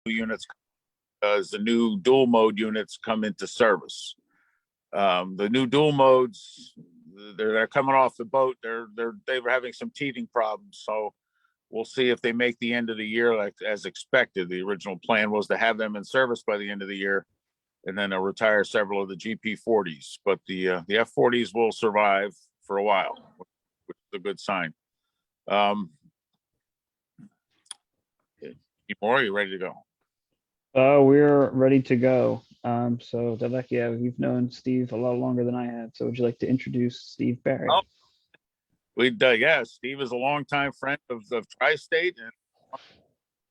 units as the new dual mode units come into service. The new dual modes, they're coming off the boat. They were having some teething problems, so we'll see if they make the end of the year like as expected. The original plan was to have them in service by the end of the year, and then they'll retire several of the GP40s. But the F40s will survive for a while, which is a good sign. More, are you ready to go? We're ready to go. So Delekia, you've known Steve a lot longer than I have. So would you like to introduce Steve Barry? Oh, Steve is a longtime friend of Tri-State and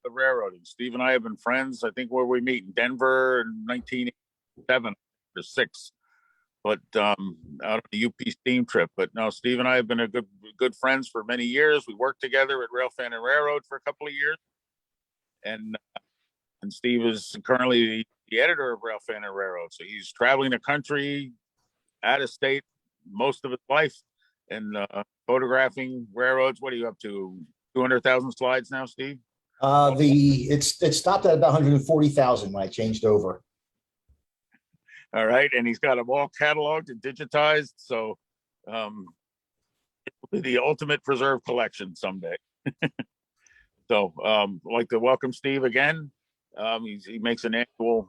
the railroading. Steve and I have been friends, I think, where we meet in Denver in 1987 or 6, but out of the UP steam trip. But no, Steve and I have been good friends for many years. We worked together at Railfan Railroad for a couple of years, and Steve is currently the editor of Railfan Railroad. So he's traveling the country, out of state, most of his life, and photographing railroads. What are you up to? 200,000 slides now, Steve? It stopped at about 140,000 when I changed over. All right, and he's got them all cataloged and digitized. So it will be the ultimate preserved collection someday. So I'd like to welcome Steve again. He makes an annual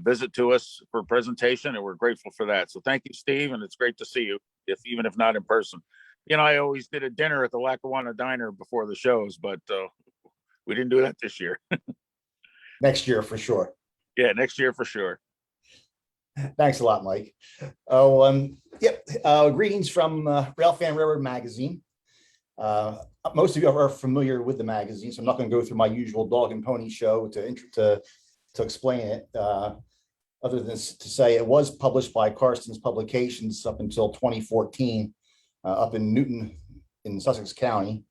visit to us for a presentation, and we're grateful for that. So thank you, Steve, and it's great to see you, even if not in person. I always did a dinner at the Lackawanna Diner before the shows, but we didn't do that this year. Next year for sure. Yeah, next year for sure. Thanks a lot, Mike. Greetings from Railfan Railroad magazine. Most of you are familiar with the magazine, so I'm not going to go through my usual dog and pony show to explain it, other than to say it was published by Carson's Publications up until 2014, up in Newton in Sussex County.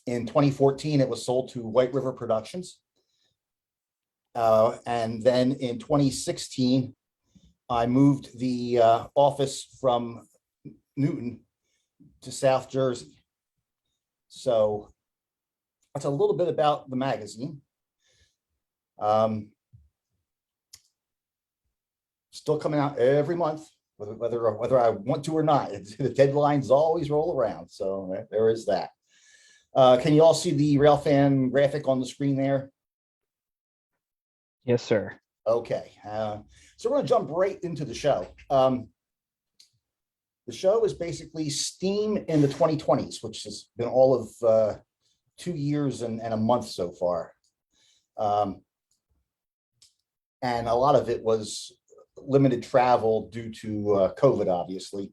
In 2014, it was sold to White River Productions. And then in 2016, I moved the office from Newton to South Jersey. So that's a little bit about the magazine. Still coming out every month, whether I want to or not. The deadlines always roll around. So there is that. Can you all see the Railfan graphic on the screen there? Yes, sir. Okay. So we're going to jump right into the show. The show is basically steam in the 2020s, which has been all of 2 years and a month so far. And a lot of it was limited travel due to COVID, obviously.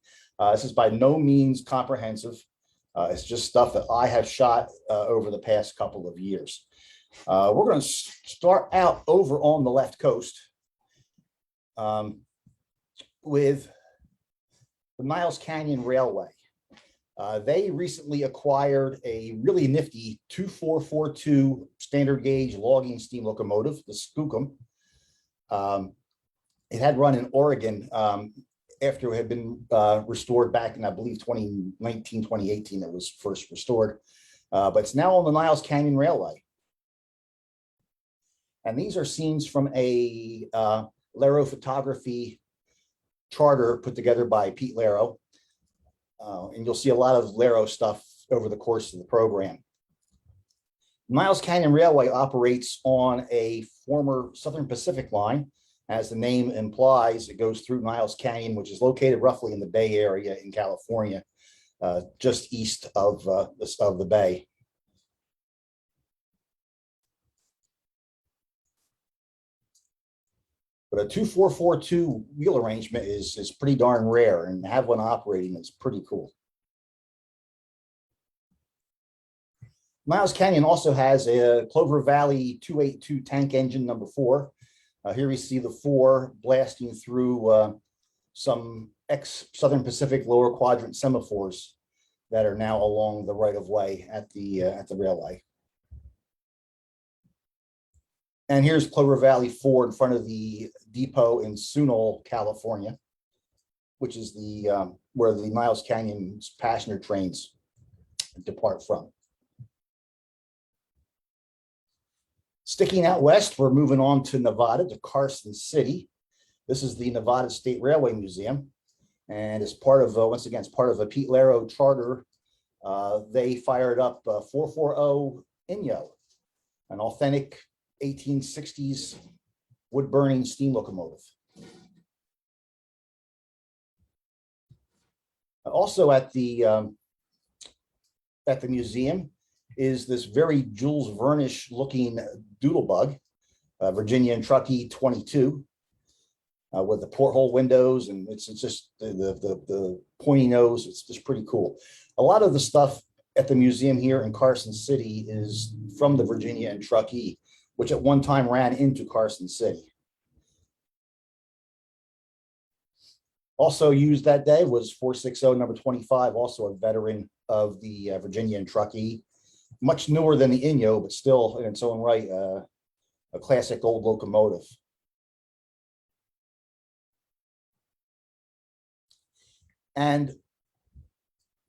This is by no means comprehensive. It's just stuff that I have shot over the past couple of years. We're going to start out over on the left coast with the Niles Canyon Railway. They recently acquired a really nifty 2442 standard gauge logging steam locomotive, the Skookum. It had run in Oregon after it had been restored back in, I believe, 2019, 2018, it was first restored. But it's now on the Niles Canyon Railway. And these are scenes from a Lero photography charter put together by Pete Lero. And you'll see a lot of Lero stuff over the course of the program. Niles Canyon Railway operates on a former Southern Pacific line. As the name implies, it goes through Niles Canyon, which is located roughly in the Bay Area in California, just east of the Bay. But a 2442 wheel arrangement is pretty darn rare, and to have one operating is pretty cool. Niles Canyon also has a Clover Valley 282 tank engine number 4. Here we see the 4 blasting through some ex-Southern Pacific lower quadrant semaphores that are now along the right-of-way at the railway. And here's Clover Valley 4 in front of the depot in Sunol, California, which is the where the Niles Canyon's passenger trains depart from. Sticking out west, we're moving on to Nevada, to Carson City. This is the Nevada State Railway Museum. And as part of, once again, as part of a Pete Laro charter, they fired up 440 Inyo, an authentic 1860s wood-burning steam locomotive. Also at the museum is this very Jules Vernish looking doodlebug, Virginia and Truckee 22, with the porthole windows, and it's just the pointy nose. It's just pretty cool. A lot of the stuff at the museum here in Carson City is from the Virginia and Truckee, which at one time ran into Carson City. Also used that day was 460 number 25, also a veteran of the Virginia and Truckee, much newer than the Inyo, but still in its own right, a classic old locomotive. And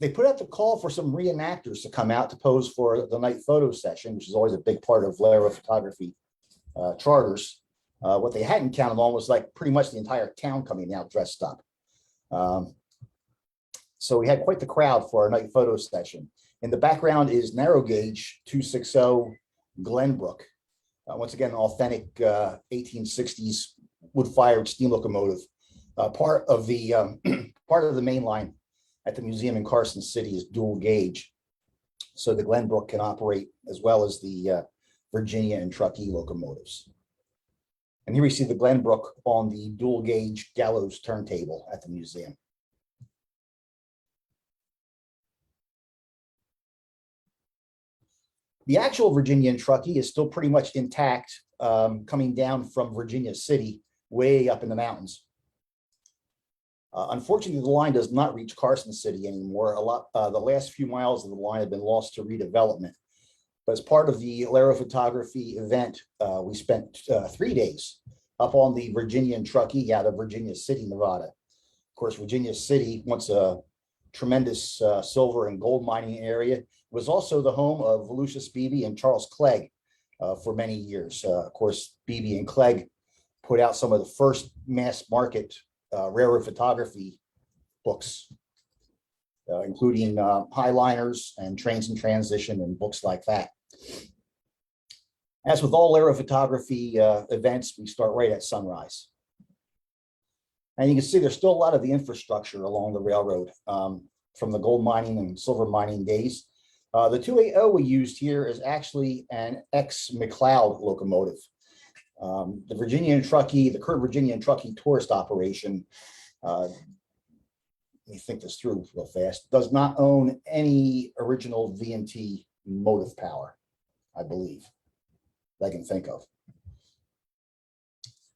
they put out the call for some reenactors to come out to pose for the night photo session, which is always a big part of Laro photography charters. What they hadn't counted on was like pretty much the entire town coming out dressed up. So we had quite the crowd for our night photo session. In the background is narrow gauge 260 Glenbrook. Once again, an authentic 1860s wood-fired steam locomotive. Part of the main line at the museum in Carson City is dual gauge, so the Glenbrook can operate as well as the Virginia and Truckee locomotives. And here we see the Glenbrook on the dual gauge gallows turntable at the museum. The actual Virginia and Truckee is still pretty much intact, coming down from Virginia City, way up in the mountains. Unfortunately, the line does not reach Carson City anymore. The last few miles of the line have been lost to redevelopment. But as part of the Laro photography event, we spent 3 days up on the Virginia and Truckee out of Virginia City, Nevada. Of course, Virginia City, once a tremendous silver and gold mining area, was also the home of Lucius Beebe and Charles Clegg for many years. Of course, Beebe and Clegg put out some of the first mass market railroad photography books, including Highliners and Trains in Transition and books like that. As with all Laro photography events, we start right at sunrise. And you can see there's still a lot of the infrastructure along the railroad from the gold mining and silver mining days. The 280 we used here is actually an ex-McLeod locomotive. The Virginia and Truckee, the current Virginia and Truckee tourist operation, let me think this through real fast, does not own any original V&T motive power, I believe, that I can think of.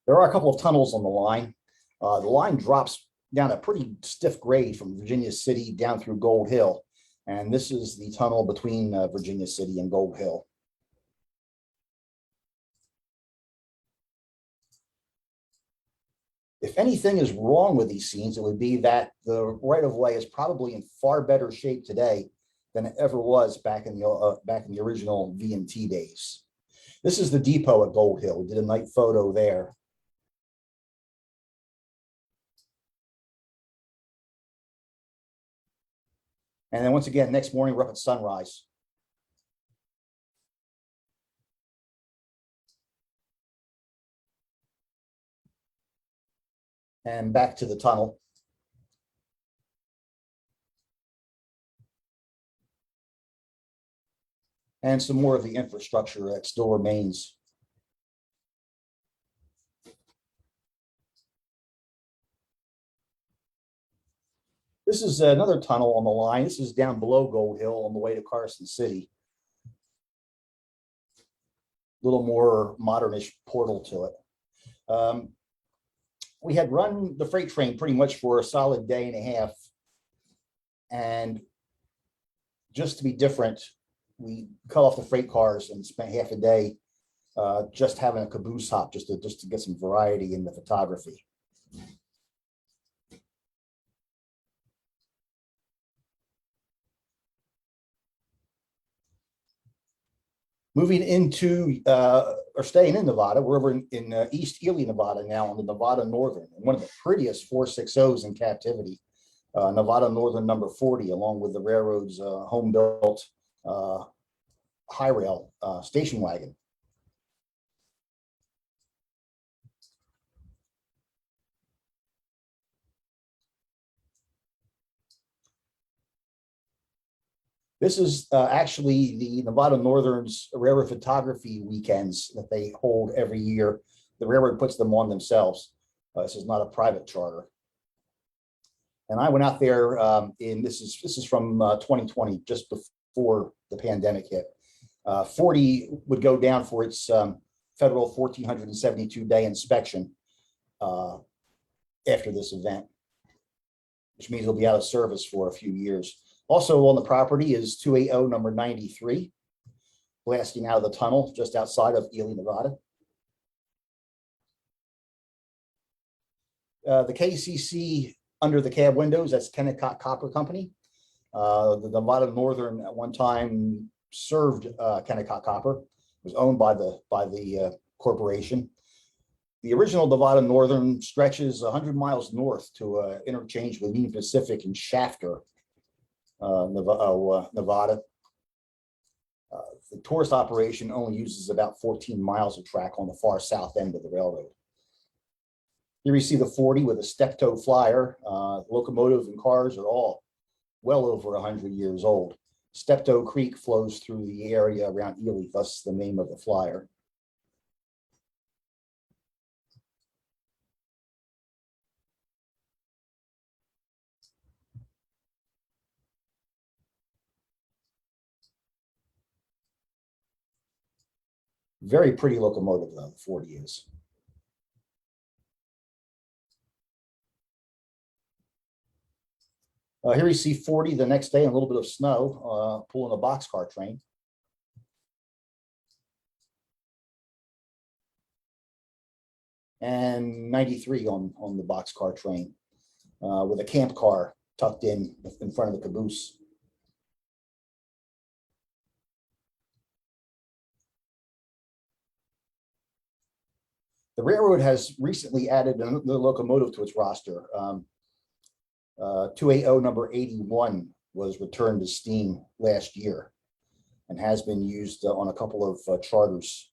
There are a couple of tunnels on the line. The line drops down a pretty stiff grade from Virginia City down through Gold Hill. And this is the tunnel between Virginia City and Gold Hill. If anything is wrong with these scenes, it would be that the right-of-way is probably in far better shape today than it ever was back in the original V&T days. This is the depot at Gold Hill. We did a night photo there. And then once again, next morning, we're up at sunrise. And back to the tunnel. And some more of the infrastructure that still remains. This is another tunnel on the line. This is down below Gold Hill on the way to Carson City. A little more modernish portal to it. We had run the freight train pretty much for a solid day and a half. And just to be different, we cut off the freight cars and spent half a day just having a caboose hop just to get some variety in the photography. Moving into or staying in Nevada, we're over in East Ely, Nevada now on the Nevada Northern, and one of the prettiest 460s in captivity. Nevada Northern number 40, along with the railroad's home-built high rail station wagon. This is actually the Nevada Northern's railroad photography weekends that they hold every year. The railroad puts them on themselves. This is not a private charter. And I went out there this is from 2020, just before the pandemic hit. 40 would go down for its federal 1,472-day inspection after this event, which means it'll be out of service for a few years. Also on the property is 280 number 93, blasting out of the tunnel just outside of Ely, Nevada. The KCC under the cab windows, that's Kennecott Copper Company. The Nevada Northern at one time served Kennecott Copper. It was owned by the corporation. The original Nevada Northern stretches 100 miles north to interchange with Union Pacific in Shafter, Nevada. The tourist operation only uses about 14 miles of track on the far south end of the railroad. Here you see the 40 with a step-toe flyer. Locomotive and cars are all well over 100 years old. Steptoe Creek flows through the area around Ely, thus the name of the flyer. Very pretty locomotive, though, the 40 is. Here you see 40 the next day, and a little bit of snow, pulling a boxcar train. And 93 on the boxcar train with a camp car tucked in front of the caboose. The railroad has recently added another locomotive to its roster. 280 number 81 was returned to steam last year and has been used on a couple of charters.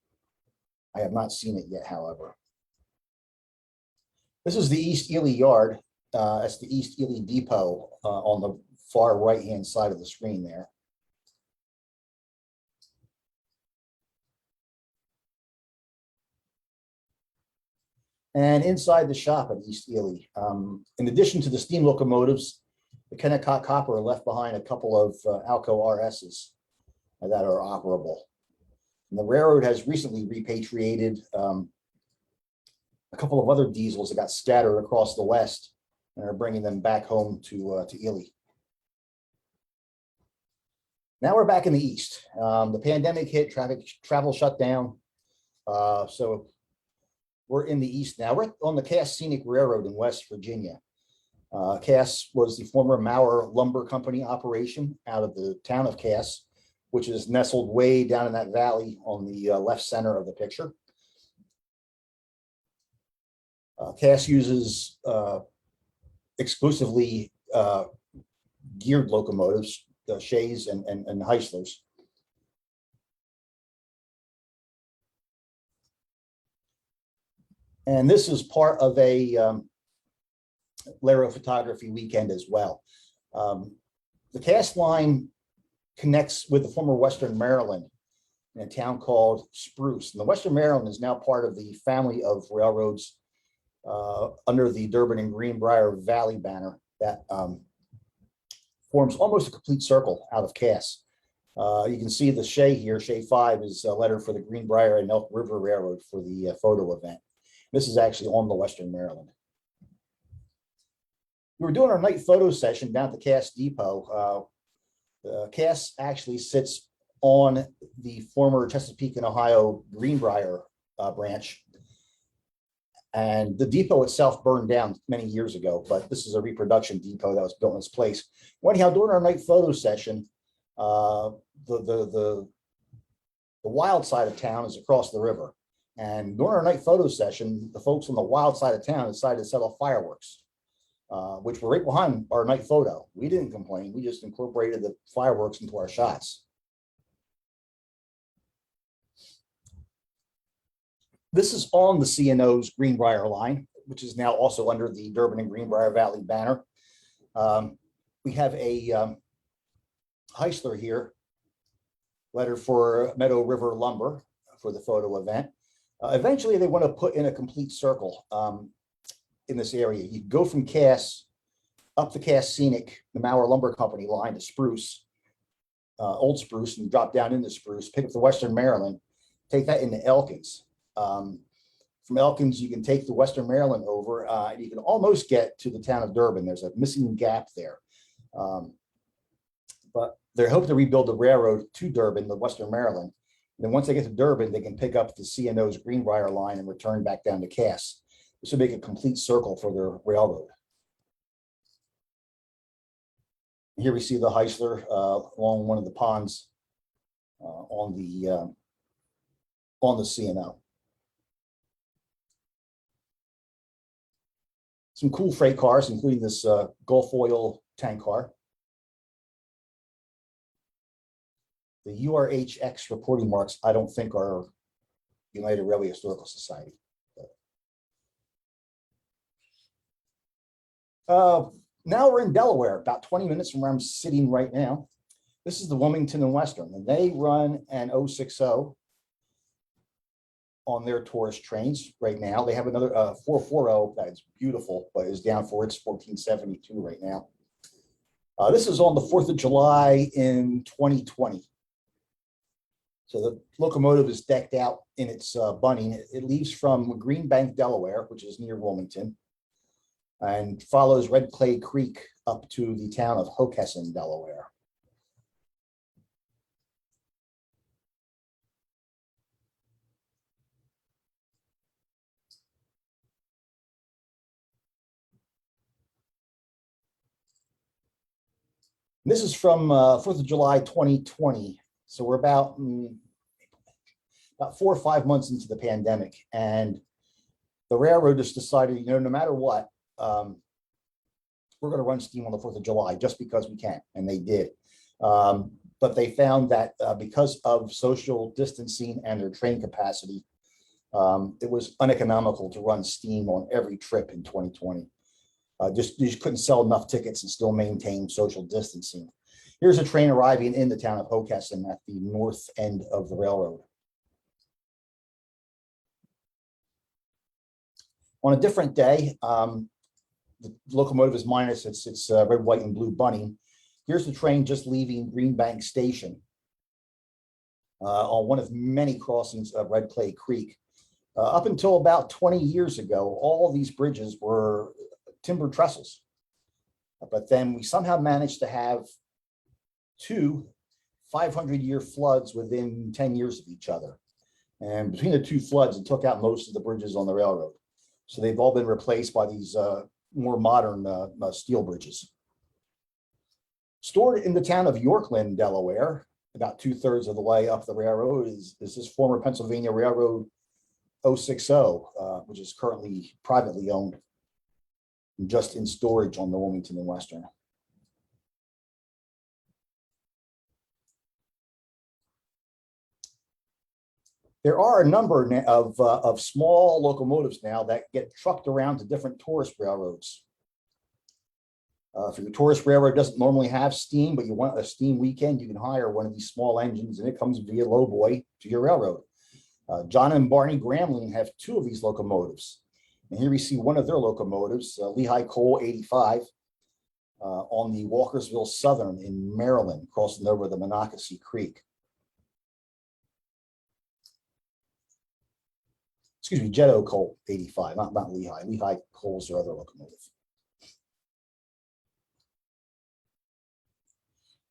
I have not seen it yet, however. This is the East Ely Yard. That's the East Ely Depot on the far right-hand side of the screen there. And inside the shop at East Ely, in addition to the steam locomotives, the Kennecott Copper left behind a couple of Alco RSs that are operable. And the railroad has recently repatriated a couple of other diesels that got scattered across the West and are bringing them back home to Ely. Now we're back in the East. The pandemic hit, travel shut down. So we're in the East now. We're on the Cass Scenic Railroad in West Virginia. Cass was the former Maurer Lumber Company operation out of the town of Cass, which is nestled way down in that valley on the left center of the picture. Cass uses exclusively geared locomotives, the Shays and Heislers. And this is part of a Laro photography weekend as well. The Cass line connects with the former Western Maryland in a town called Spruce. And the Western Maryland is now part of the family of railroads under the Durbin and Greenbrier Valley banner that forms almost a complete circle out of Cass. You can see the Shay here. Shay 5 is a letter for the Greenbrier and Elk River Railroad for the photo event. This is actually on the Western Maryland. We were doing our night photo session down at the Cass Depot. Cass actually sits on the former Chesapeake and Ohio Greenbrier branch. And the depot itself burned down many years ago, but this is a reproduction depot that was built in its place. Well, anyhow, during our night photo session, the The wild side of town is across the river. And during our night photo session, the folks on the wild side of town decided to set off fireworks, which were right behind our night photo. We didn't complain. We just incorporated the fireworks into our shots. This is on the C&O's Greenbrier line, which is now also under the Durbin and Greenbrier Valley banner. We have a Heisler here, letter for Meadow River Lumber for the photo event. Eventually, they want to put in a complete circle in this area. You go from Cass up the Cass Scenic, the Mauer Lumber Company line to Spruce, Old Spruce, and drop down into Spruce, pick up the Western Maryland, take that into Elkins. From Elkins, you can take the Western Maryland over, and you can almost get to the town of Durbin. There's a missing gap there. But they hope to rebuild the railroad to Durbin, the Western Maryland. And then once they get to Durbin, they can pick up the C&O's Greenbrier line and return back down to Cass. This would make a complete circle for their railroad. Here we see the Heisler along one of the ponds on the C&O. Some cool freight cars, including this Gulf Oil tank car. The URHX reporting marks, I don't think, are United Railway Historical Society. Now we're in Delaware, about 20 minutes from where I'm sitting right now. This is the Wilmington and Western, and they run an 060 on their tourist trains right now. They have another 440 that's beautiful, but is down for its 1472 right now. This is on the 4th of July in 2020. So the locomotive is decked out in its bunning. It leaves from Greenbank, Delaware, which is near Wilmington, and follows Red Clay Creek up to the town of Hockessin, Delaware. This is from 4th of July, 2020. So we're about 4 or 5 months into the pandemic, and the railroad just decided, no matter what, we're going to run steam on the 4th of July just because we can, and they did. But they found that because of social distancing and their train capacity, it was uneconomical to run steam on every trip in 2020. You just couldn't sell enough tickets and still maintain social distancing. Here's a train arriving in the town of Hockessin at the north end of the railroad. On a different day, the locomotive is minus its red, white, and blue bunning. Here's the train just leaving Greenbank Station on one of many crossings of Red Clay Creek. Up until about 20 years ago, all these bridges were timber trestles. But then we somehow managed to have 2 500-year floods within 10 years of each other. And between the 2 floods, it took out most of the bridges on the railroad. So they've all been replaced by these more modern steel bridges. Stored in the town of Yorkland, Delaware, about 2/3 of the way up the railroad, is this former Pennsylvania Railroad 060, which is currently privately owned and just in storage on the Wilmington and Western. There are a number of small locomotives now that get trucked around to different tourist railroads. If your tourist railroad doesn't normally have steam, but you want a steam weekend, you can hire one of these small engines, and it comes via lowboy to your railroad. John and Barney Gramling have 2 of these locomotives. And here we see one of their locomotives, Lehigh Coal 85, on the Walkersville Southern in Maryland, crossing over the Monocacy Creek. Excuse me, Jetto Coal 85, not Lehigh. Lehigh Coal's their other locomotive.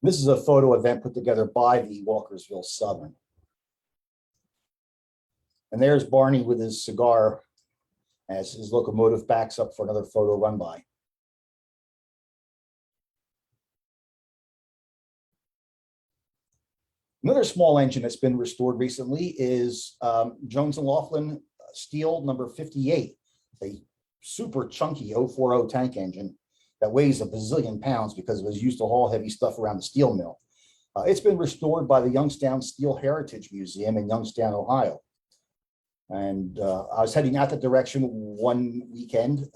This is a photo event put together by the Walkersville Southern. And there's Barney with his cigar as his locomotive backs up for another photo run by. Another small engine that's been restored recently is Jones and Laughlin Steel number 58, a super chunky 040 tank engine that weighs a bazillion pounds because it was used to haul heavy stuff around the steel mill. It's been restored by the Youngstown Steel Heritage Museum in Youngstown, Ohio. And I was heading out that direction one weekend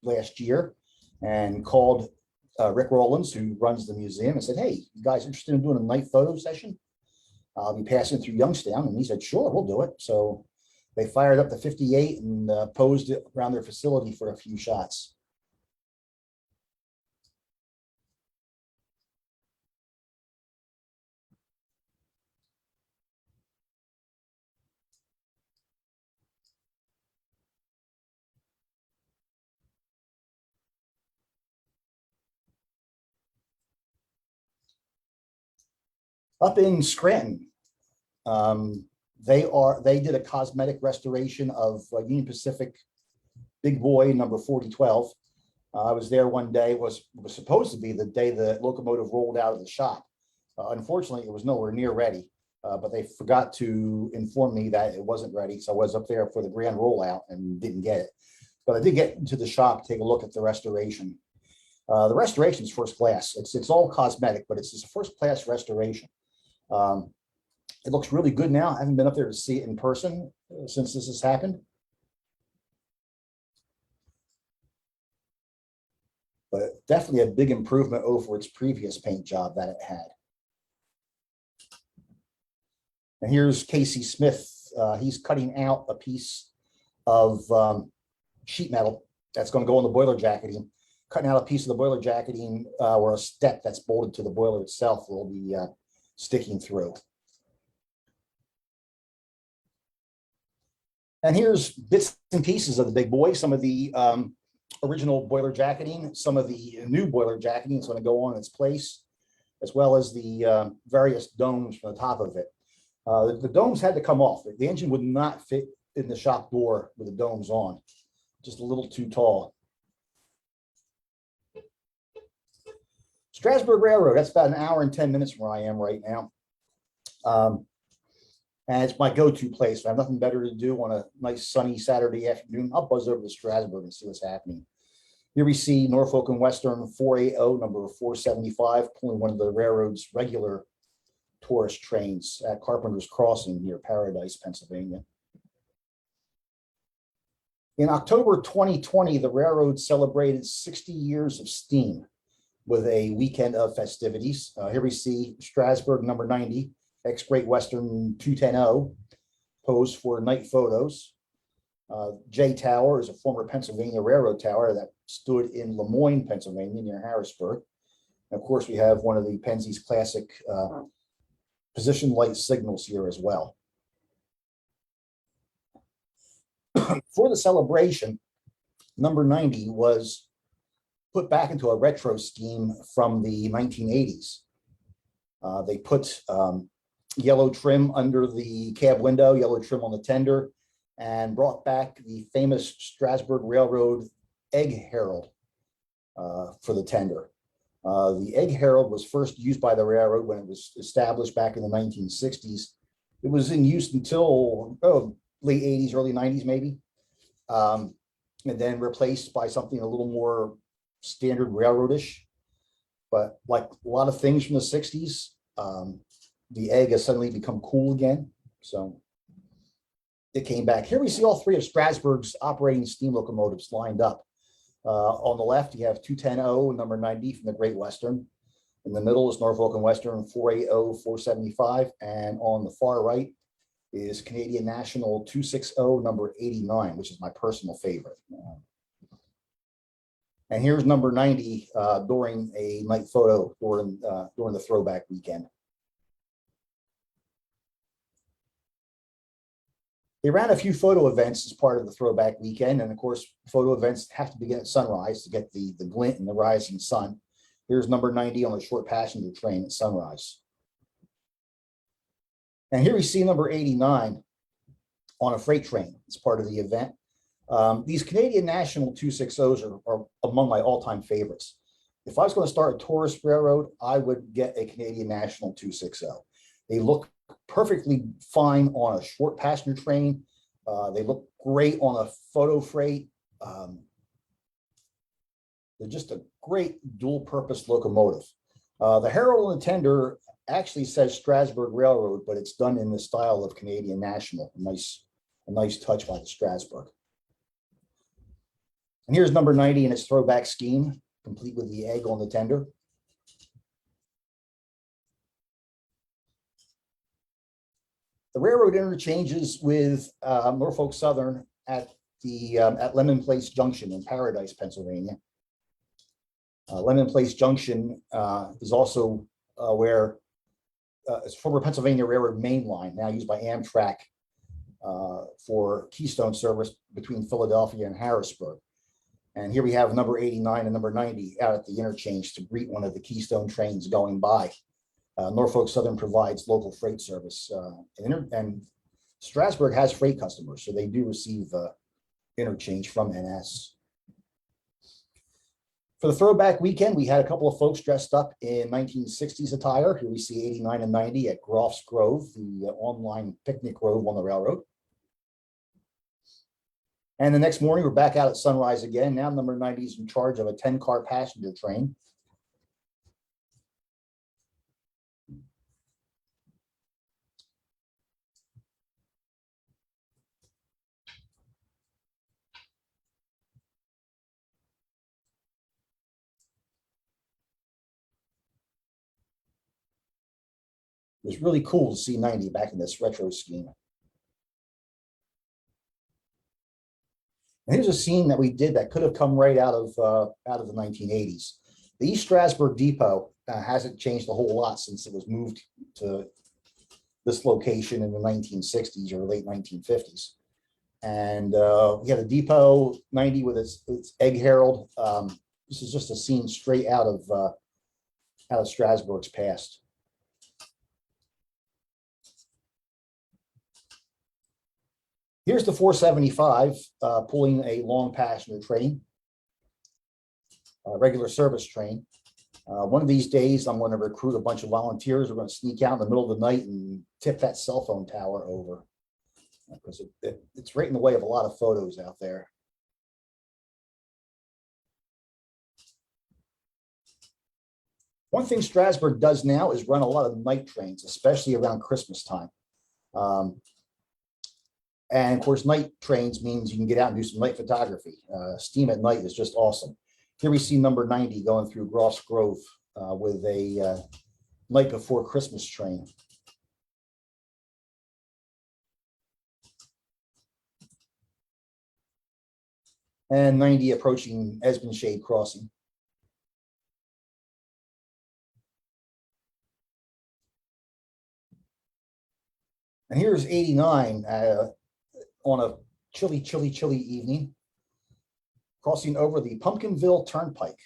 last year and called Rick Rollins, who runs the museum, and said, "Hey, you guys interested in doing a night photo session? I'll be passing through Youngstown." And he said, "Sure, we'll do it." So they fired up the 58 and posed it around their facility for a few shots. Up in Scranton, they did a cosmetic restoration of Union Pacific Big Boy number 4012. I was there one day. It was supposed to be the day the locomotive rolled out of the shop. Unfortunately, it was nowhere near ready, but they forgot to inform me that it wasn't ready. So I was up there for the grand rollout and didn't get it. But I did get into the shop, take a look at the restoration. The restoration is first class. It's all cosmetic, but it's a first class restoration. It looks really good now. I haven't been up there to see it in person since this has happened. But definitely a big improvement over its previous paint job that it had. And here's Casey Smith. He's cutting out a piece of sheet metal that's going to go on the boiler jacketing. Cutting out a piece of the boiler jacketing or a step that's bolted to the boiler itself will be sticking through. And here's bits and pieces of the big boy, some of the original boiler jacketing, some of the new boiler jacketing is going to go on its place, as well as the various domes from the top of it. The domes had to come off. The engine would not fit in the shop door with the domes on, just a little too tall. Strasburg Railroad, that's about an hour and 10 minutes from where I am right now. And it's my go-to place. I have nothing better to do on a nice sunny Saturday afternoon. I'll buzz over to Strasburg and see what's happening. Here we see Norfolk and Western 480, number 475, pulling one of the railroad's regular tourist trains at Carpenter's Crossing near Paradise, Pennsylvania. In October 2020, the railroad celebrated 60 years of steam with a weekend of festivities. Here we see Strasburg number 90, ex-Great Western 210 posed for night photos. J Tower is a former Pennsylvania Railroad tower that stood in Lemoyne, Pennsylvania, near Harrisburg. And of course, we have one of the Penzie's classic position light signals here as well. For the celebration, number 90 was put back into a retro scheme from the 1980s. They put yellow trim under the cab window, yellow trim on the tender, and brought back the famous Strasburg Railroad egg herald for the tender. The egg herald was first used by the railroad when it was established back in the 1960s. It was in use until late 80s, early 90s maybe, and then replaced by something a little more standard railroadish. But like a lot of things from the 60s, the egg has suddenly become cool again. So it came back. Here we see all three of Strasburg's operating steam locomotives lined up. On the left, you have 210 number 90 from the Great Western. In the middle is Norfolk and Western 480, 475. And on the far right is Canadian National 260 number 89, which is my personal favorite. And here's number 90 during a night photo during the throwback weekend. They ran a few photo events as part of the throwback weekend. And of course, photo events have to begin at sunrise to get the glint and the rising sun. Here's number 90 on a short passenger train at sunrise. And here we see number 89 on a freight train as part of the event. These Canadian National 260s are among my all-time favorites. If I was going to start a tourist railroad, I would get a Canadian National 260. They look perfectly fine on a short passenger train. They look great on a photo freight. They're just a great dual purpose locomotive. The Herald and the Tender actually says Strasburg Railroad, but it's done in the style of Canadian National. A nice touch by the Strasburg. And here's number 90 in its throwback scheme, complete with the egg on the tender. The railroad interchanges with Norfolk Southern at Lemon Place Junction in Paradise, Pennsylvania. Lemon Place Junction is also where it's former Pennsylvania Railroad main line, now used by Amtrak for Keystone service between Philadelphia and Harrisburg. And here we have number 89 and number 90 out at the interchange to greet one of the Keystone trains going by. Norfolk Southern provides local freight service, and Strasburg has freight customers, so they do receive interchange from NS. For the throwback weekend, we had a couple of folks dressed up in 1960s attire. Here we see 89 and 90 at Groff's Grove, the online picnic grove on the railroad. And the next morning, we're back out at sunrise again. Now number 90 is in charge of a 10-car passenger train. It was really cool to see 90 back in this retro scheme. And here's a scene that we did that could have come right out of the 1980s. The East Strasburg Depot hasn't changed a whole lot since it was moved to this location in the 1960s or late 1950s. And we had a depot 90 with its egg herald. This is just a scene straight out of Strasburg's past. Here's the 475 pulling a long passenger train, a regular service train. One of these days, I'm going to recruit a bunch of volunteers. We're going to sneak out in the middle of the night and tip that cell phone tower over, because it's right in the way of a lot of photos out there. One thing Strasburg does now is run a lot of night trains, especially around Christmas time. And of course, night trains means you can get out and do some night photography. Steam at night is just awesome. Here we see number 90 going through Groff's Grove with a night before Christmas train. And 90 approaching Esmond Shade Crossing. And here's 89 on a chilly evening, crossing over the Pumpkinville Turnpike.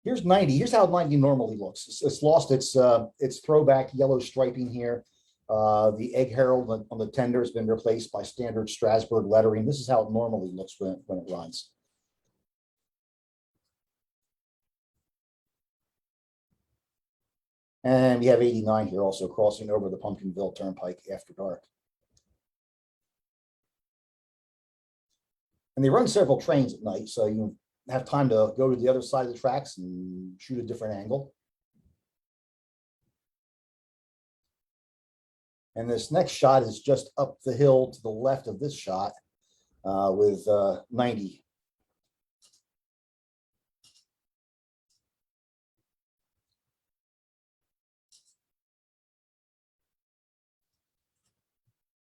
Here's 90. Here's how 90 normally looks. It's lost its throwback yellow striping here. The egg herald on the tender has been replaced by standard Strasburg lettering. This is how it normally looks when it runs. And we have 89 here also crossing over the Pumpkinville Turnpike after dark. And they run several trains at night, so you have time to go to the other side of the tracks and shoot a different angle. And this next shot is just up the hill to the left of this shot with 90.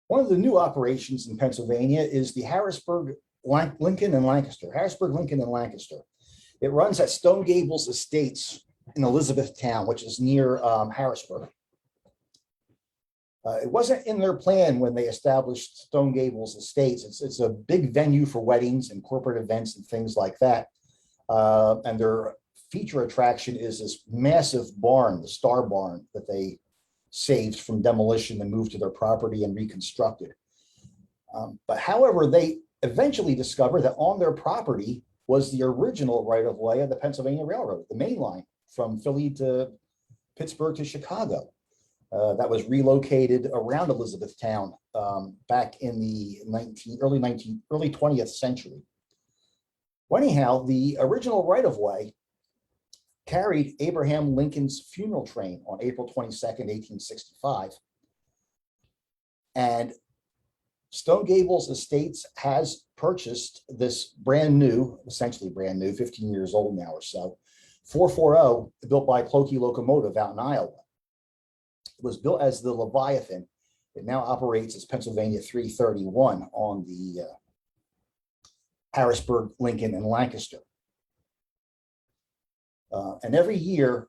One of the new operations in Pennsylvania is the Harrisburg, Lincoln, and Lancaster. Harrisburg, Lincoln, and Lancaster. It runs at Stone Gables Estates in Elizabethtown, which is near Harrisburg. It wasn't in their plan when they established Stone Gables Estates. It's a big venue for weddings and corporate events and things like that. And their feature attraction is this massive barn, the Star Barn, that they saved from demolition and moved to their property and reconstructed. But however, they eventually discovered that on their property was the original right-of-way of the Pennsylvania Railroad, the main line from Philly to Pittsburgh to Chicago. That was relocated around Elizabethtown back in the early 20th century. Well, anyhow, the original right-of-way carried Abraham Lincoln's funeral train on April 22nd, 1865. And Stone Gables Estates has purchased this brand new, essentially brand new, 15 years old now or so, 440 built by Clokey Locomotive out in Iowa. It was built as the Leviathan. It now operates as Pennsylvania 331 on the Harrisburg, Lincoln, and Lancaster. And every year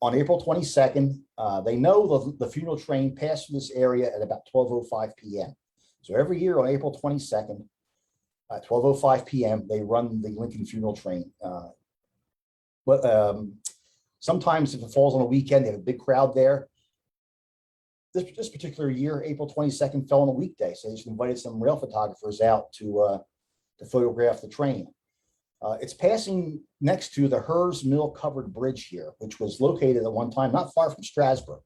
on April 22nd, they know the funeral train passed through this area at about 12:05 p.m. So every year on April 22nd, at 12:05 p.m., they run the Lincoln funeral train. But sometimes if it falls on a weekend, they have a big crowd there. This particular year, April 22nd fell on a weekday, so they just invited some rail photographers out to photograph the train. It's passing next to the Hers Mill covered bridge here, which was located at one time not far from Strasburg.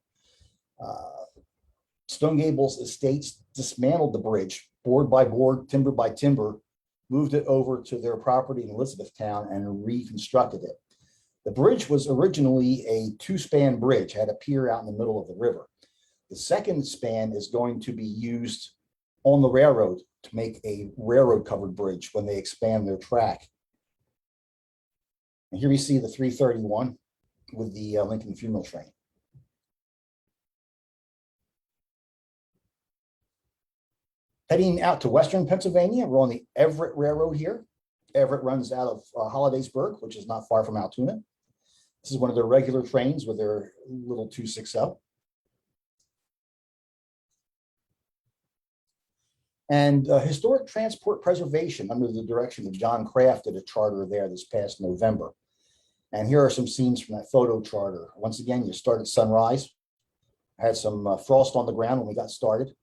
Stone Gables Estates dismantled the bridge, board by board, timber by timber, moved it over to their property in Elizabethtown and reconstructed it. The bridge was originally a two-span bridge, had a pier out in the middle of the river. The second span is going to be used on the railroad to make a railroad covered bridge when they expand their track. And here we see the 331 with the Lincoln funeral train. Heading out to Western Pennsylvania, we're on the Everett Railroad here. Everett runs out of Hollidaysburg, which is not far from Altoona. This is one of their regular trains with their little 260. And Historic Transport Preservation, under the direction of John Kraft, did a charter there this past November. And here are some scenes from that photo charter. Once again, you start at sunrise. I had some frost on the ground when we got started.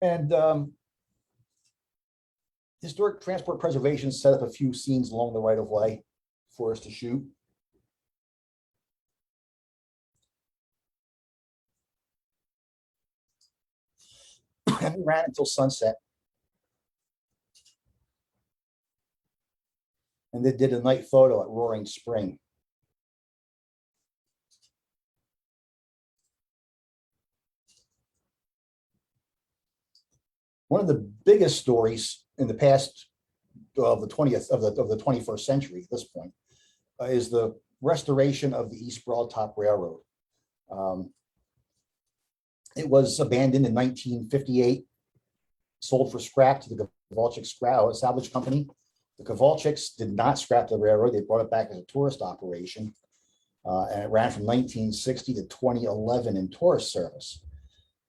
And Historic Transport Preservation set up a few scenes along the right-of-way for us to shoot. And we ran until sunset. And they did a night photo at Roaring Spring. One of the biggest stories in the past of the 21st century at this point is the restoration of the East Broad Top Railroad. It was abandoned in 1958, sold for scrap to the Kowalczyk Salvage Company. The Kowalczyks did not scrap the railroad. They brought it back as a tourist operation, and it ran from 1960 to 2011 in tourist service.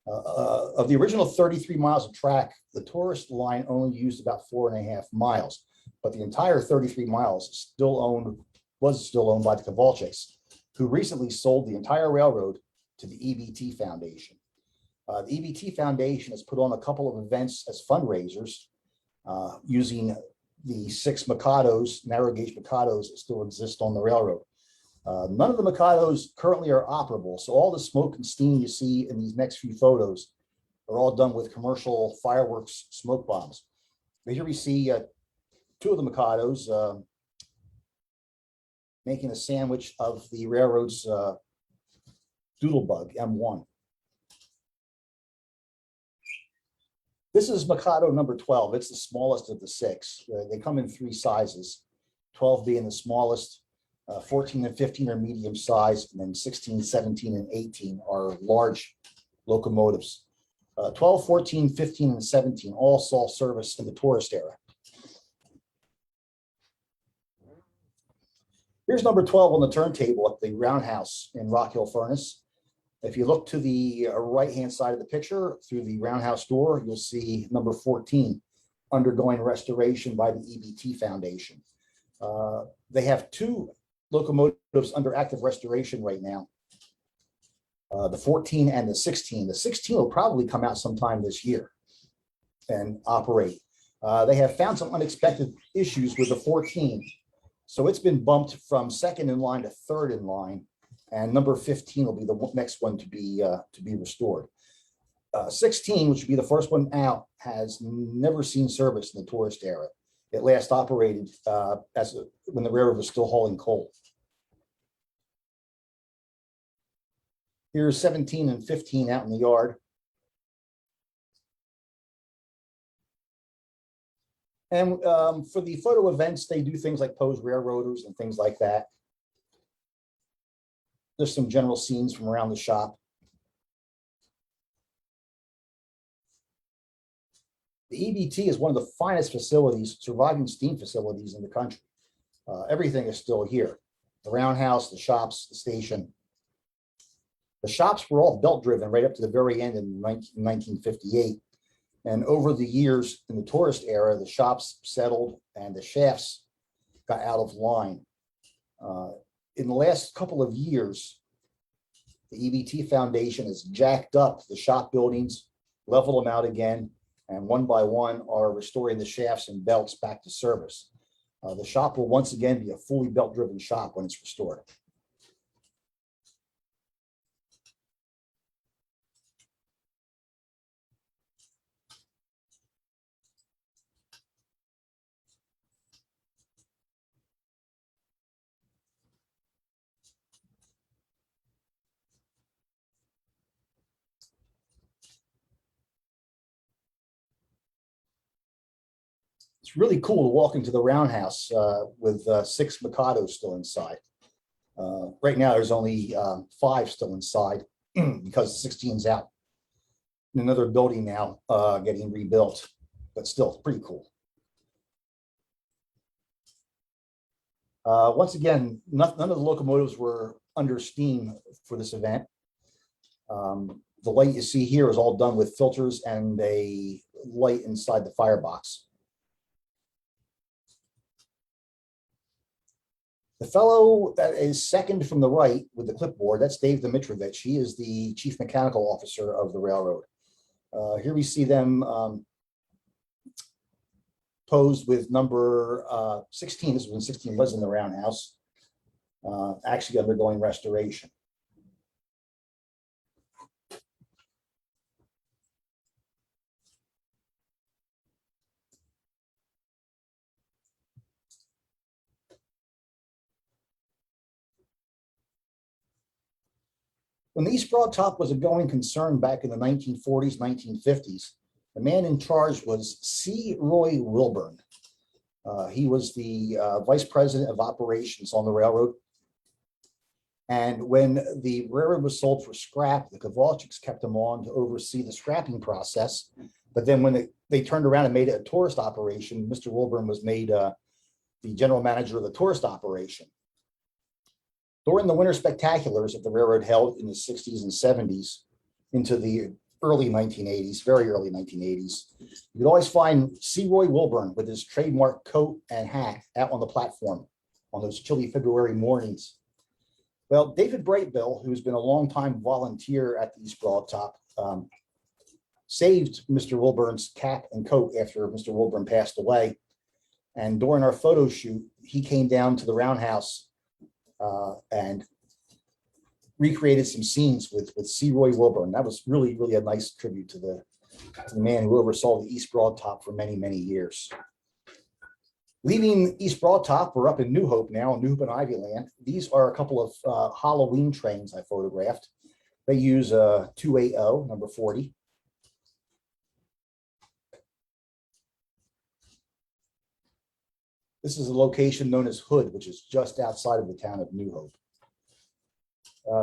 Of the original 33 miles of track, the tourist line only used about 4.5 miles, but the entire 33 miles was still owned by the Kowalczyks, who recently sold the entire railroad to the EBT Foundation. The EBT Foundation has put on a couple of events as fundraisers using the 6 Mikados, narrow gauge Mikados that still exist on the railroad. None of the Mikados currently are operable, so all the smoke and steam you see in these next few photos are all done with commercial fireworks smoke bombs. But here we see 2 of the Mikados making a sandwich of the railroad's doodlebug, M1. This is Mikado number 12. It's the smallest of the 6. They come in 3 sizes, 12 being the smallest, 14 and 15 are medium size, and then 16, 17, and 18 are large locomotives. 12, 14, 15, and 17 all saw service in the tourist era. Here's number 12 on the turntable at the Roundhouse in Rock Hill Furnace. If you look to the right-hand side of the picture through the roundhouse door, you'll see number 14 undergoing restoration by the EBT Foundation. They have 2 locomotives under active restoration right now. The 14 and the 16. The 16 will probably come out sometime this year and operate. They have found some unexpected issues with the 14. So it's been bumped from second in line to third in line, and number 15 will be the next one to be restored. 16, which would be the first one out, has never seen service in the tourist era. It last operated when the railroad was still hauling coal. Here's 17 and 15 out in the yard. And for the photo events, they do things like pose railroaders and things like that. There's some general scenes from around the shop. The EBT is one of the finest facilities, surviving steam facilities in the country. Everything is still here. The roundhouse, the shops, the station. The shops were all belt driven right up to the very end in 1958. And over the years in the tourist era, the shops settled and the shafts got out of line. In the last couple of years, the EBT Foundation has jacked up the shop buildings, leveled them out again, and one by one are restoring the shafts and belts back to service. The shop will once again be a fully belt-driven shop when it's restored. It's really cool to walk into the roundhouse with 6 Mikados still inside. Right now, there's only 5 still inside because 16's out. In another building now getting rebuilt, but still pretty cool. Once again, none of the locomotives were under steam for this event. The light you see here is all done with filters and a light inside the firebox. The fellow that is second from the right with the clipboard, that's Dave Dimitrovich. He is the chief mechanical officer of the railroad. Here we see them posed with number 16. This is when 16 was in the roundhouse, actually undergoing restoration. When the East Broad Top was a going concern back in the 1940s, 1950s, the man in charge was C. Roy Wilburn. He was the vice president of operations on the railroad. And when the railroad was sold for scrap, the Kowalczyks kept him on to oversee the scrapping process. But then when they turned around and made it a tourist operation, Mr. Wilburn was made the general manager of the tourist operation. During the winter spectaculars that the railroad held in the 60s and 70s into the early 1980s, very early 1980s, you could always find C. Roy Wilburn with his trademark coat and hat out on the platform on those chilly February mornings. Well, David Brightbill, who's been a longtime volunteer at the East Broad Top, saved Mr. Wilburn's cap and coat after Mr. Wilburn passed away. And during our photo shoot, he came down to the roundhouse and recreated some scenes with C. Roy Wilburn. That was really, really a nice tribute to the man who oversaw the East Broad Top for many, many years. Leaving East Broad Top, we're up in New Hope now, New Hope and Ivyland. These are a couple of Halloween trains I photographed. They use a 280, number 40. This is a location known as Hood, which is just outside of the town of New Hope.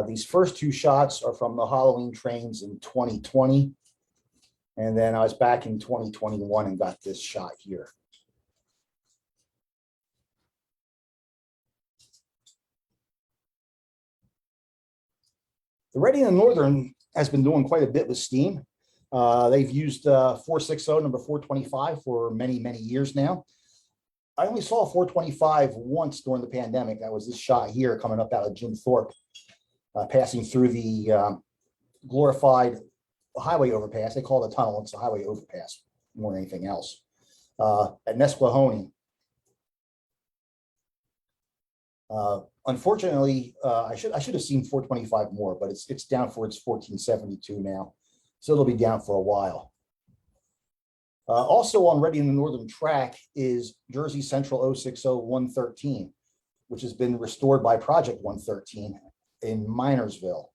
These first 2 shots are from the Halloween trains in 2020. And then I was back in 2021 and got this shot here. The Reading and Northern has been doing quite a bit with steam. They've used 460, number 425 for many, many years now. I only saw 425 once during the pandemic. That was this shot here coming up out of Jim Thorpe, passing through the glorified highway overpass. They call it a tunnel. It's a highway overpass more than anything else. At Nesquehoning. Unfortunately, I should have seen 425 more, but it's down for its 1472 now, so it'll be down for a while. Also on Ready in the Northern Track is Jersey Central 060-113, which has been restored by Project 113 in Minersville.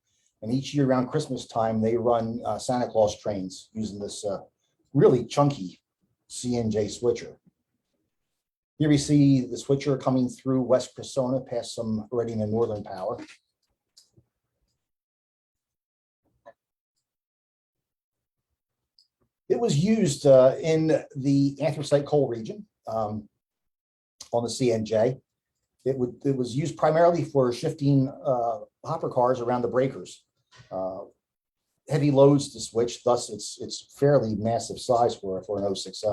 And each year around Christmas time, they run Santa Claus trains using this really chunky CNJ switcher. Here we see the switcher coming through West Cressona past some Reading and Northern Power. It was used in the anthracite coal region on the CNJ. It was used primarily for shifting hopper cars around the breakers. Heavy loads to switch, thus it's fairly massive size for an 060.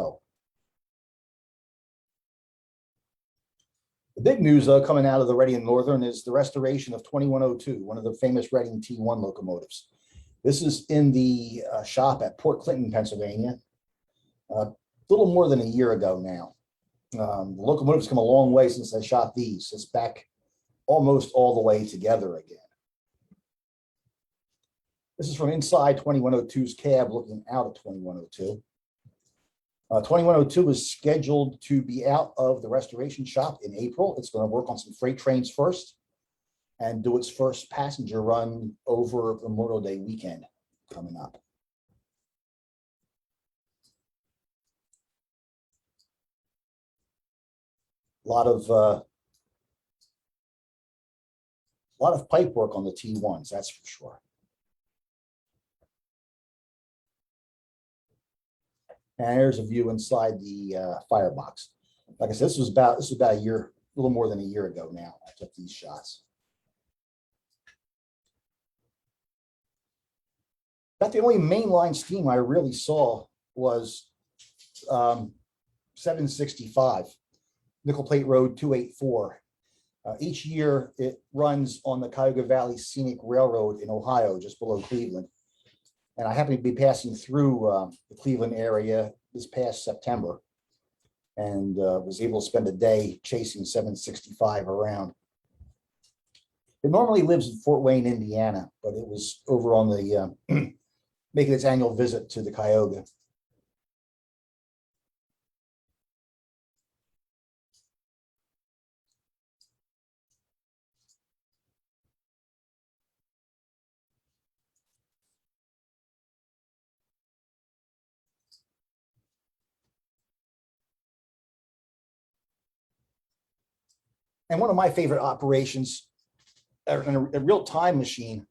The big news coming out of the Reading Northern is the restoration of 2102, one of the famous Reading T1 locomotives. This is in the shop at Port Clinton, Pennsylvania, a little more than a year ago now. The locomotive's come a long way since I shot these. It's back almost all the way together again. This is from inside 2102's cab looking out at 2102. 2102 is scheduled to be out of the restoration shop in April. It's going to work on some freight trains first and do its first passenger run over Memorial Day weekend coming up. A lot of pipe work on the T1s, that's for sure. And here's a view inside the firebox. Like I said, this was about a year, a little more than a year ago now. I took these shots. About the only mainline steam I really saw was 765, Nickel Plate Road 284. Each year it runs on the Cuyahoga Valley Scenic Railroad in Ohio, just below Cleveland. And I happened to be passing through the Cleveland area this past September and was able to spend a day chasing 765 around. It normally lives in Fort Wayne, Indiana, but it was over on the making its annual visit to the Cuyahoga. And one of my favorite operations, a real time machine,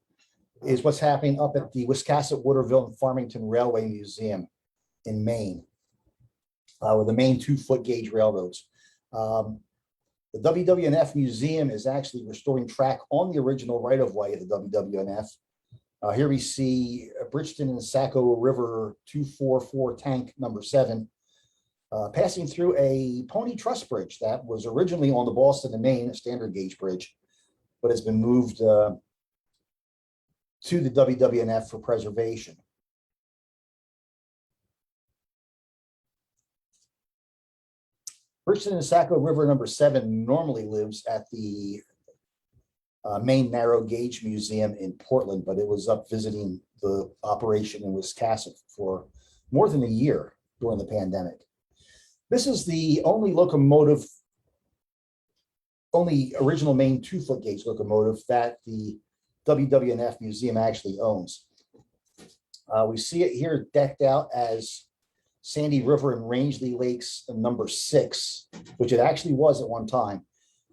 is what's happening up at the Wiscasset, Waterville, and Farmington Railway Museum in Maine, with the Maine 2-foot gauge railroads. The WWNF Museum is actually restoring track on the original right-of-way of the WWNF. Here we see Bridgeton and Saco River 244 tank number 7, passing through a pony truss bridge that was originally on the Boston and Maine standard gauge bridge, but has been moved to the WWNF for preservation. Bridgeton and Saco River number 7 normally lives at the Maine Narrow Gauge Museum in Portland, but it was up visiting the operation in Wiscasset for more than a year during the pandemic. This is the only locomotive, only original Maine 2-foot gauge locomotive that the WWNF Museum actually owns. We see it here decked out as Sandy River and Rangeley Lakes number 6, which it actually was at one time.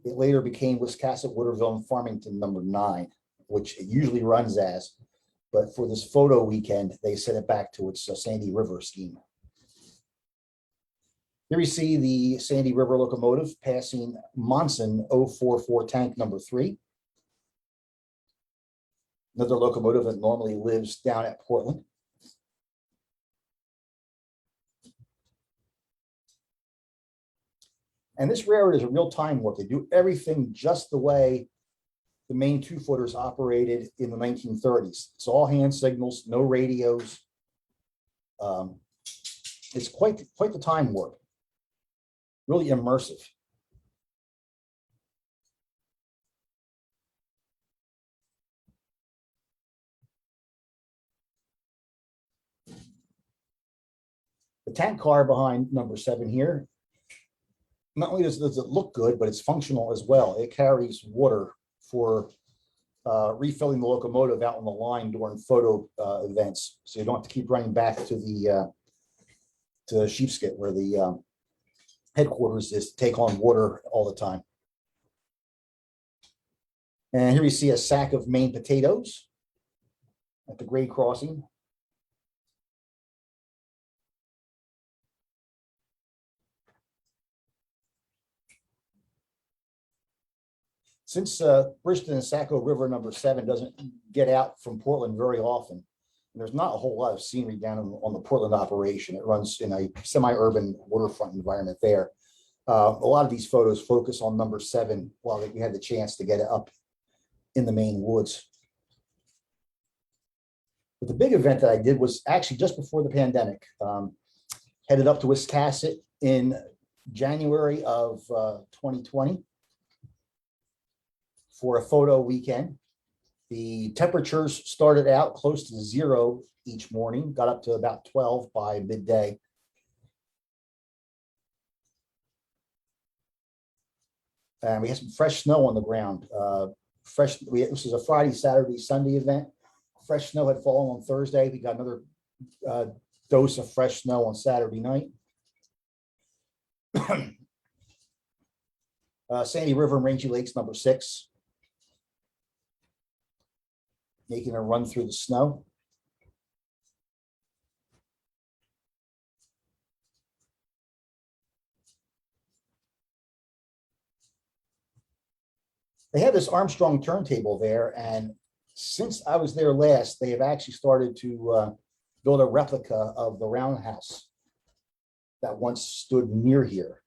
It later became Wiscasset, Waterville, and Farmington number 9, which it usually runs as. But for this photo weekend, they set it back to its Sandy River scheme. Here we see the Sandy River locomotive passing Monson 044 tank number 3. Another locomotive that normally lives down at Portland. And this railroad is a real time work. They do everything just the way the main two-footers operated in the 1930s. It's all hand signals, no radios. It's quite the time warp. Really immersive. The tank car behind number 7 here, not only does it look good, but it's functional as well. It carries water for refilling the locomotive out on the line during photo events. So you don't have to keep running back to the Sheepskit where the headquarters is to take on water all the time. And here we see a sack of Maine potatoes at the grade crossing. Since Bridgeton and Saco River number 7 doesn't get out from Portland very often, there's not a whole lot of scenery down on the Portland operation. It runs in a semi-urban waterfront environment there. A lot of these photos focus on number 7 while we had the chance to get it up in the Maine woods. But the big event that I did was actually just before the pandemic. Headed up to Wiscasset in January of 2020 for a photo weekend. The temperatures started out close to 0 each morning, got up to about 12 by midday. And we had some fresh snow on the ground. This was a Friday, Saturday, Sunday event. Fresh snow had fallen on Thursday. We got another dose of fresh snow on Saturday night. Sandy River and Rangy Lakes number 6. Making a run through the snow. They have this Armstrong turntable there, and since I was there last, they have actually started to build a replica of the roundhouse that once stood near here.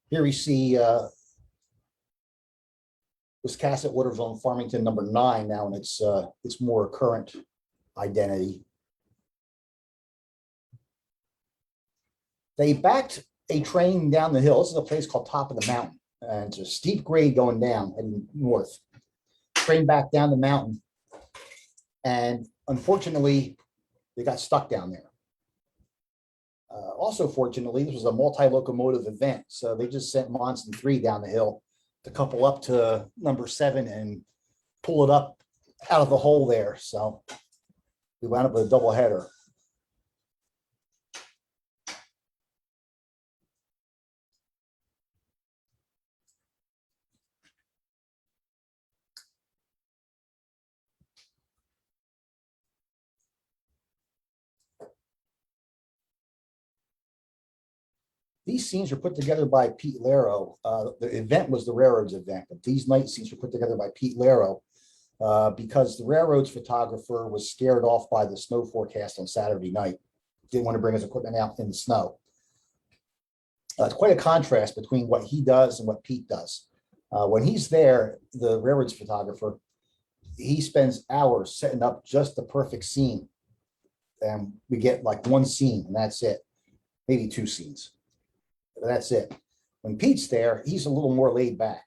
Here we see Wiscasset, Waterville Farmington number 9 now in its more current identity. They backed a train down the hill. This is a place called Top of the Mountain, and it's a steep grade going down heading north. Train back down the mountain, and unfortunately, they got stuck down there. Also, fortunately, this was a multi-locomotive event, so they just sent Monson 3 down the hill to couple up to number 7 and pull it up out of the hole there. So we wound up with a double header. These scenes were put together by Pete Laro. The event was the Railroad's event, but these night scenes were put together by Pete Laro because the Railroad's photographer was scared off by the snow forecast on Saturday night. Didn't want to bring his equipment out in the snow. It's quite a contrast between what he does and what Pete does. When he's there, the Railroad's photographer, he spends hours setting up just the perfect scene. And we get like one scene and that's it. Maybe 2 scenes. That's it. When Pete's there, he's a little more laid back.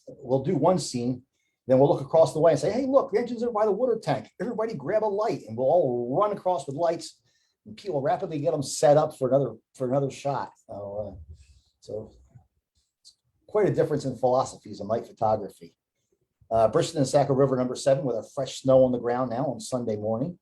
We'll do one scene, then we'll look across the way and say, hey, look, the engine's are by the water tank. Everybody grab a light, and we'll all run across with lights, and Pete will rapidly get them set up for another shot. So it's quite a difference in philosophies in night photography. Bridgeton and Saco River number 7 with a fresh snow on the ground now on Sunday morning.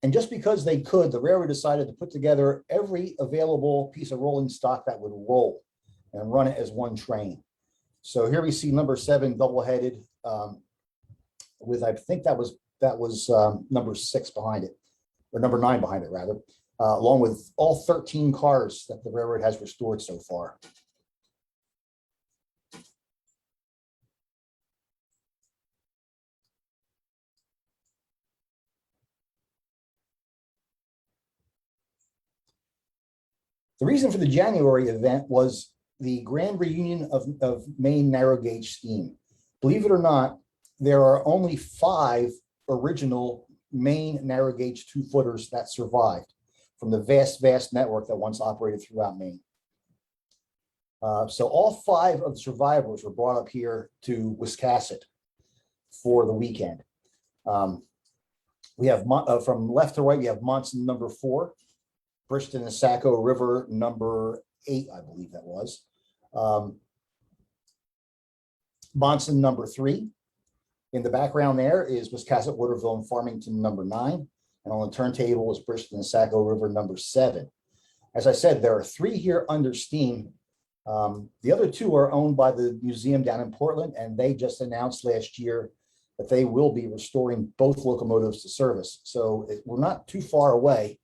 And just because they could, the railroad decided to put together every available piece of rolling stock that would roll and run it as one train. So here we see number 7 double-headed with, I think that was number 6 behind it, or number 9 behind it rather. along with all 13 cars that the railroad has restored so far. The reason for the January event was the grand reunion of Maine narrow gauge steam. Believe it or not, there are only 5 original Maine narrow gauge 2-footers that survived from the vast network that once operated throughout Maine. So all 5 of the survivors were brought up here to Wiscasset for the weekend. We have from left to right, we have Monson number 4, Briston and Saco River number 8, I believe that was. Monson number 3. In the background there is Wiscasset, Waterville, and Farmington number 9. And on the turntable is Briston and Saco River number 7. As I said, there are 3 here under steam. The other 2 are owned by the museum down in Portland, and they just announced last year that they will be restoring both locomotives to service. So we're not too far away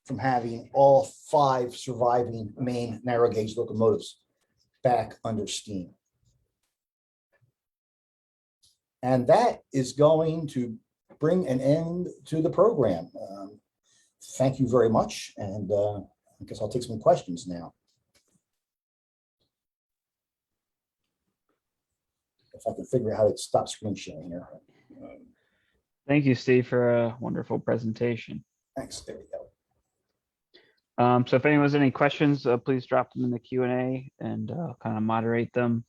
from having all 5 surviving Maine narrow gauge locomotives back under steam. And that is going to bring an end to the program. Thank you very much. And I guess I'll take some questions now. If I can figure out how to stop screen sharing here. Thank you, Steve, for a wonderful presentation. Thanks. There we go. So if anyone has any questions, please drop them in the Q&A and kind of moderate them.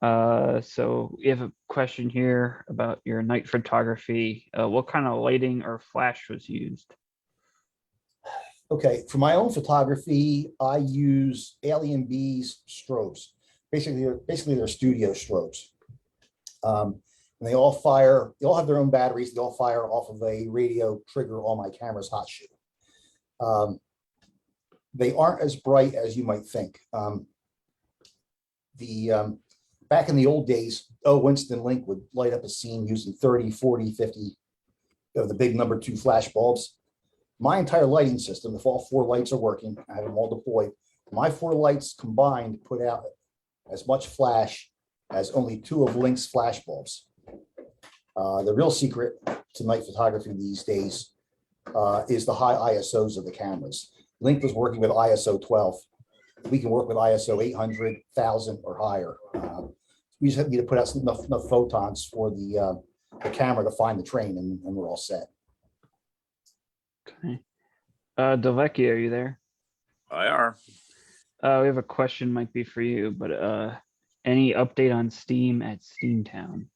So we have a question here about your night photography. What kind of lighting or flash was used? Okay, for my own photography, I use Alien Bees strobes. Basically they're studio strobes. And they all have their own batteries. They all fire off of a radio trigger on my camera's hot shoe. They aren't as bright as you might think. Back in the old days, Winston Link would light up a scene using 30, 40, 50 of the big number 2 flash bulbs. My entire lighting system, if all 4 lights are working, I have them all deployed. My 4 lights combined put out as much flash as only 2 of Link's flash bulbs. The real secret to night photography these days is the high ISOs of the cameras. Link was working with ISO 12. We can work with ISO 800, 1000, or higher. We just need to put out enough photons for the camera to find the train, and we're all set. Okay. Delvecchio, are you there? I are. We have a question, might be for you, but any update on Steam at Steamtown?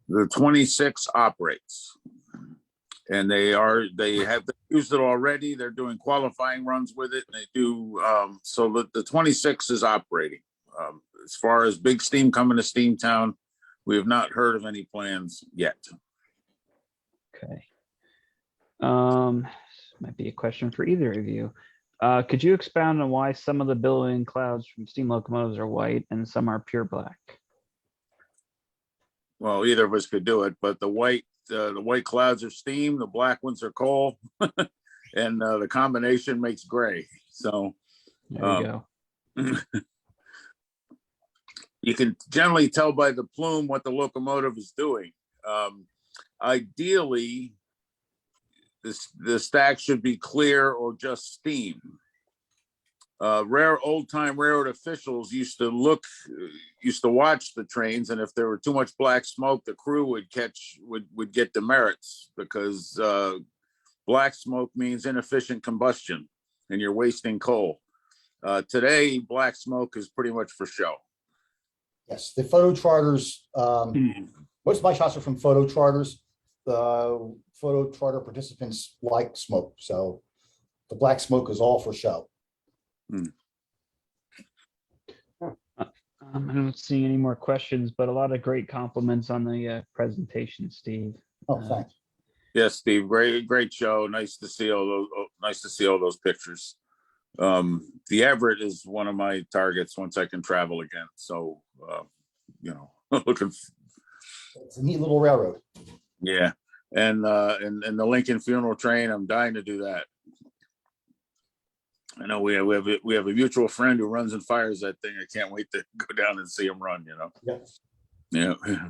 The 26 operates, and they have used it already. They're doing qualifying runs with it, and they do so the 26 is operating. As far as big steam coming to Steamtown, we have not heard of any plans yet. Okay. Might be a question for either of you. Could you expound on why some of the billowing clouds from steam locomotives are white and some are pure black? Well, either of us could do it, but the white clouds are steam, the black ones are coal, and the combination makes gray. So There you go. You can generally tell by the plume what the locomotive is doing. Ideally, the stack should be clear or just steam. Rare old-time railroad officials used to watch the trains, and if there were too much black smoke, the crew would get demerits, because black smoke means inefficient combustion, and you're wasting coal. Today, black smoke is pretty much for show. Yes, the photo charters. Most of my shots are from photo charters. The photo charter participants like smoke, so the black smoke is all for show. I don't see any more questions, but a lot of great compliments on the presentation, Steve. Oh, thanks. Yes, Steve, great show. Nice to see all those pictures. The Everett is one of my targets once I can travel again. So, looking. It's a neat little railroad. Yeah, and the Lincoln funeral train. I'm dying to do that. I know we have a mutual friend who runs and fires that thing. I can't wait to go down and see him run. Yeah. Yeah.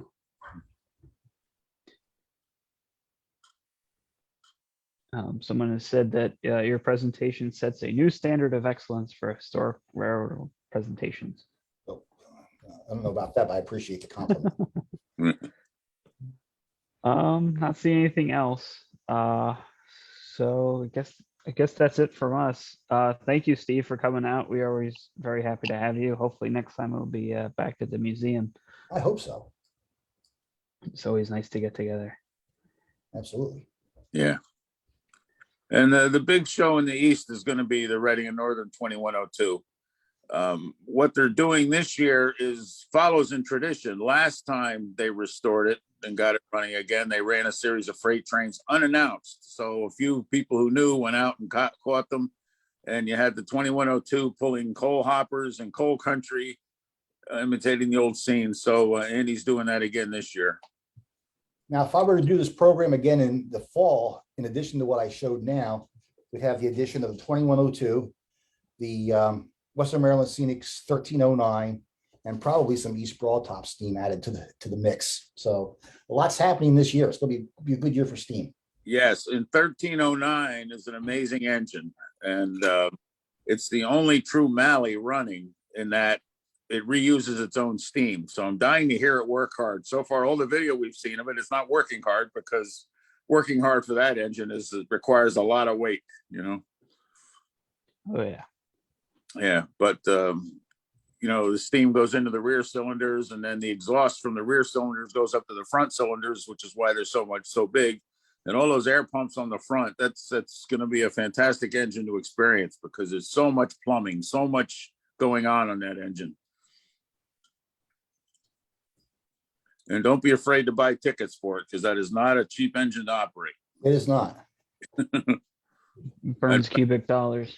Someone has said that your presentation sets a new standard of excellence for historic railroad presentations. So, I don't know about that, but I appreciate the compliment. Not seeing anything else. So I guess that's it from us. Thank you, Steve, for coming out. We're always very happy to have you. Hopefully next time we'll be back at the museum. I hope so. It's always nice to get together. Absolutely. Yeah. And the big show in the East is going to be the Reading and Northern 2102. What they're doing this year follows in tradition. Last time they restored it and got it running again, they ran a series of freight trains unannounced. So a few people who knew went out and caught them. And you had the 2102 pulling coal hoppers and coal country, imitating the old scene. So Andy's doing that again this year. Now, if I were to do this program again in the fall, in addition to what I showed now, we'd have the addition of the 2102, the Western Maryland Scenic's 1309, and probably some East Broadtop steam added to the mix. So a lot's happening this year. It's going to be a good year for steam. Yes, and 1309 is an amazing engine, and it's the only true Malley running in that it reuses its own steam. So I'm dying to hear it work hard. So far, all the video we've seen of it, it's not working hard, because working hard for that engine requires a lot of weight, Oh yeah. Yeah, but the steam goes into the rear cylinders, and then the exhaust from the rear cylinders goes up to the front cylinders, which is why they're so big. And all those air pumps on the front, that's going to be a fantastic engine to experience, because there's so much plumbing, so much going on that engine. And don't be afraid to buy tickets for it, because that is not a cheap engine to operate. It is not. Burns cubic dollars.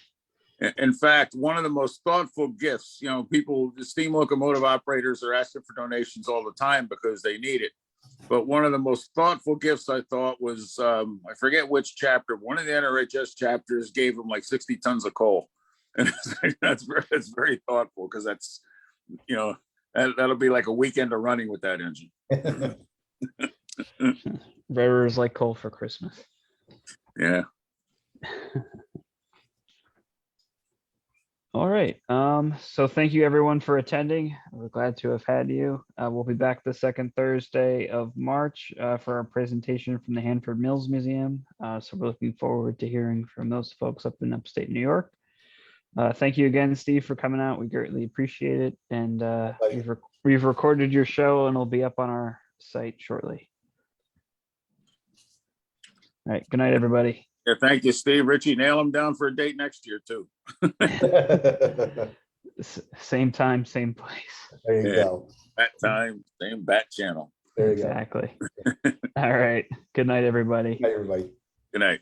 In fact, one of the most thoughtful gifts, the steam locomotive operators are asking for donations all the time because they need it. But one of the most thoughtful gifts, I thought, was, I forget which chapter, one of the NRHS chapters gave them like 60 tons of coal. And that's very thoughtful, because that's, that'll be like a weekend of running with that engine. Railroaders like coal for Christmas. Yeah. All right. So thank you everyone for attending. We're glad to have had you. We'll be back the second Thursday of March for our presentation from the Hanford Mills Museum. So we're looking forward to hearing from those folks up in upstate New York. Thank you again, Steve, for coming out. We greatly appreciate it. And we've recorded your show, and it'll be up on our site shortly. All right. Good night, everybody. Yeah, thank you, Steve. Richie, nail him down for a date next year, too. Same time, same place. There you go. Bat time, same bat channel. There you exactly. All right. Good night, everybody. go. Good night, everybody. Good night.